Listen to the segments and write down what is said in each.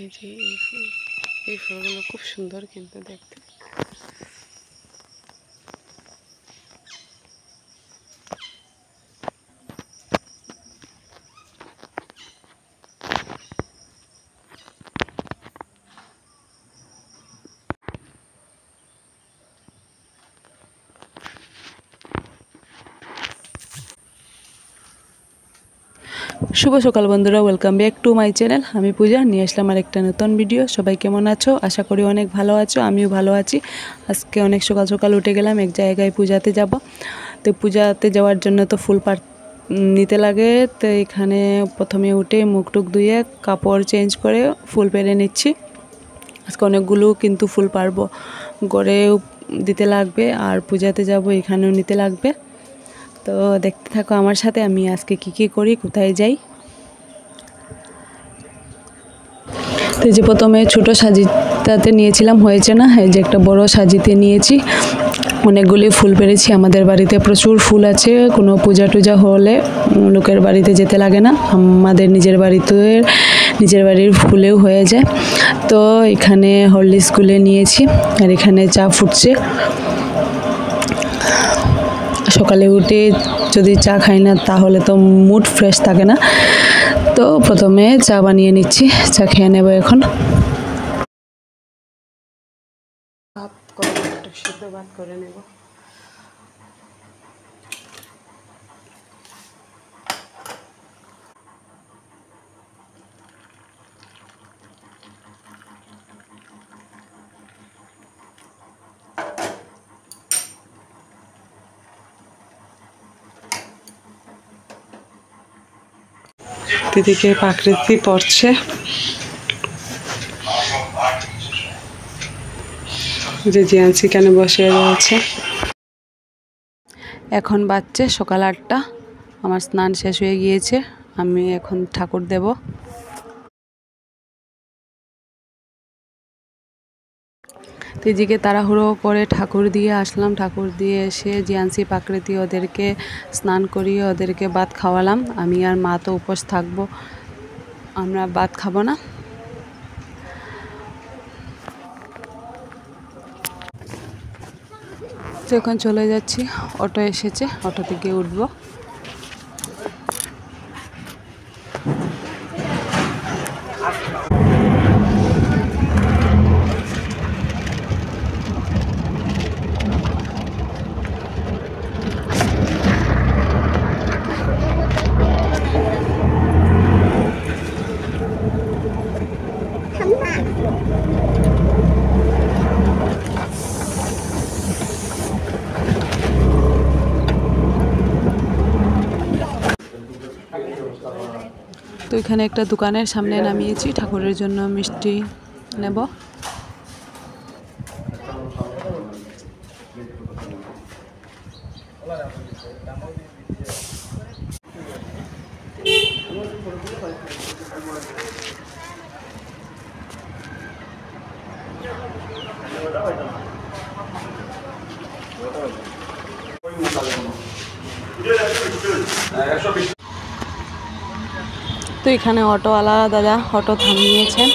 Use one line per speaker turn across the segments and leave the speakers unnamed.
এই যে এই ফুলগুলো খুব সুন্দর কিন্তু দেখতে। শুভ সকাল বন্ধুরা, welcome back to my channel. আমি পূজা নিয়ে আসলাম আরেকটা নতুন ভিডিও। সবাই কেমন আছো? আশা করি অনেক ভালো আছো, আমিও ভালো আছি। আজকে অনেক সকাল সকাল উঠে গেলাম এক জায়গায় পূজাতে যাব। তো পূজাতে যাওয়ার জন্য তো ফুল নিতে লাগে। তো এখানে প্রথমে উঠে মুখ টুক ধুয়ে কাপড় চেঞ্জ করে ফুল পেরে নিচ্ছি। আজকে অনেকগুলো কিন্তু ফুল পারবো, গড়েও দিতে লাগবে আর পূজাতে যাব এখানেও নিতে লাগবে। তো দেখতে থাকো আমার সাথে আমি আজকে কি করি, কোথায় যাই। তো যে প্রথমে ছোট সাজিটাতে নিয়েছিলাম, হয়েছে না, এই যে একটা বড় সাজিতে নিয়েছি। অনেকগুলি ফুল পেরেছি। আমাদের বাড়িতে প্রচুর ফুল আছে, কোনো পূজা টুজা হলে লোকের বাড়িতে যেতে লাগে না, আমাদের নিজের বাড়ির ফুলেও হয়ে যায়। তো এখানে হরলিক্স গুলে নিয়েছি আর এখানে চা ফুটছে। সকালে উঠে যদি চা খাই না তাহলে তো মুড ফ্রেশ থাকে না। তো প্রথমে চা বানিয়ে নিচ্ছি, চা খেয়ে নেব এখন। ভাত করে নেব। দিদিকে প্রাকৃতি পড়ছে। যে জিয়ান্সি কেন বসে রয়েছে। এখন বাজছে সকাল 8টা। আমার স্নান শেষ হয়ে গিয়েছে, আমি এখন ঠাকুর দেব। দিদিকে তাড়াহুড়ো করে ঠাকুর দিয়ে আসলাম। ঠাকুর দিয়ে এসে জিয়ান্সি প্রাকৃতি ওদেরকে স্নান করিয়ে ওদেরকে ভাত খাওয়ালাম। আমি আর মা তো উপোস থাকবো, আমরা ভাত খাবো না। তো এখন চলে যাচ্ছি, অটো এসেছে, অটো থেকে উঠবো। তো এখানে একটা দোকানের সামনে নামিয়েছি, ঠাকুরের জন্য মিষ্টি নেব। তো এখানে অটোওয়ালা দাদা অটো থামিয়েছেন,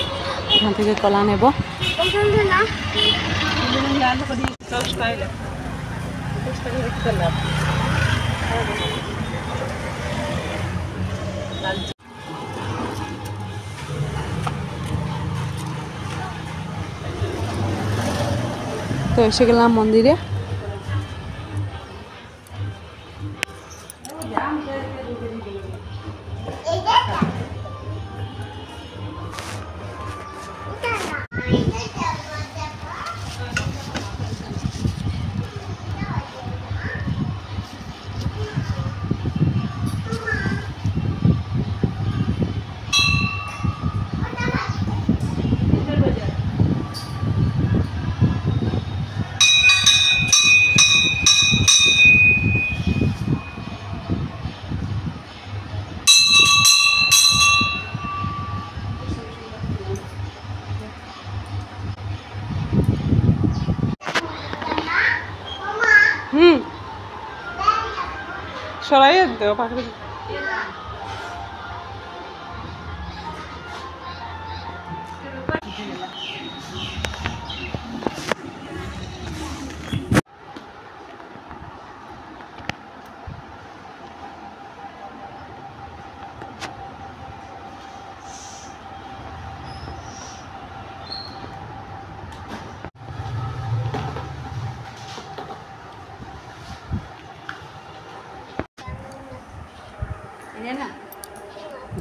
এখান থেকে কলা নেব। তো এসে গেলাম মন্দিরে। সরাই দেও পাখি।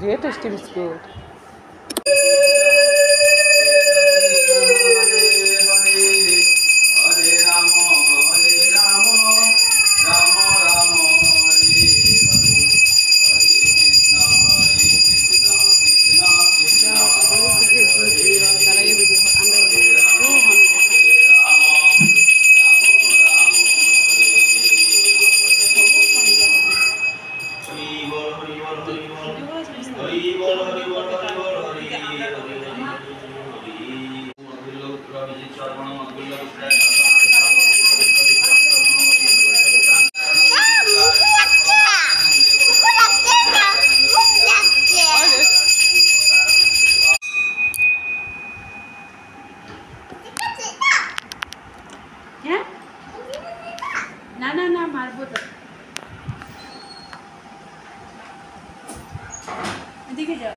ये टेस्टी बिस्कुट
না না না মারবো তো এদিকে যাও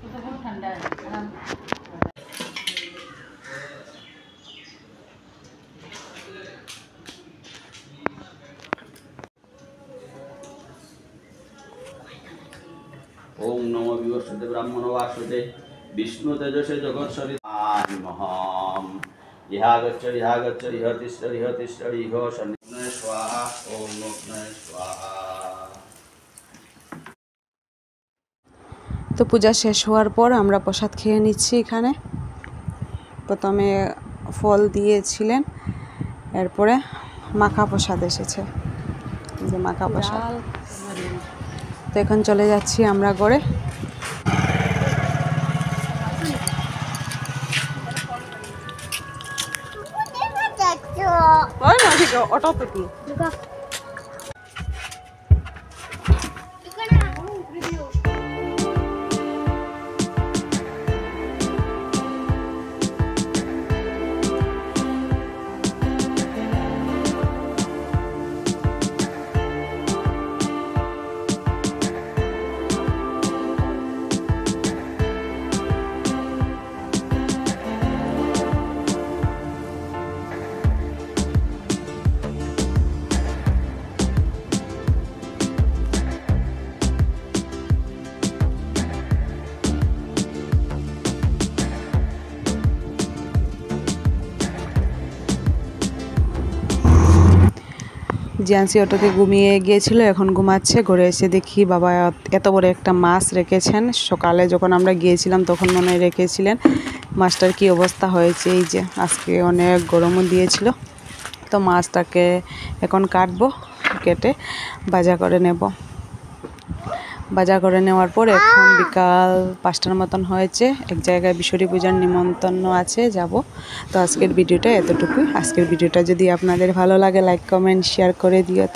তো খুব ঠান্ডা আরাম
ओम नमो विवस्वते ब्राह्मणो वासुते विष्णु तेजसे जगत शरीर महाम इहागच्छ इह इह शनि स्वाहा ओम नमः स्वाहा।
তো পূজা শেষ হওয়ার পর আমরা প্রসাদ খেয়ে নিচ্ছি। এখানে প্রথমে ফল দিয়েছিলেন, এরপরে মাখা প্রসাদ এসেছে, যে মাখা প্রসাদ। তো এখন চলে যাচ্ছি আমরা ঘরে। অটো পেটি জিয়ান্সি অটোতে ঘুমিয়ে গিয়েছিল, এখন ঘুমাচ্ছে। ঘরে এসে দেখি বাবা এত বড় একটা মাছ রেখেছেন। সকালে যখন আমরা গিয়েছিলাম তখন মনে হয় রেখেছিলেন। মাছটার কি অবস্থা হয়েছে, এই যে আজকে অনেক গরমও দিয়েছিল। তো মাছটাকে এখন কাটবো, কেটে ভাজা করে নেব। ভাজা করে নেওয়ার পর এখন বিকাল 5টার মতন হয়েছে। এক জায়গায় বিশ্বরী পূজার নিমন্ত্রণ আছে, যাব। তো আজকের ভিডিওটা এতটুকুই। আজকের ভিডিওটা যদি আপনাদের ভালো লাগে লাইক কমেন্ট শেয়ার করে দিও।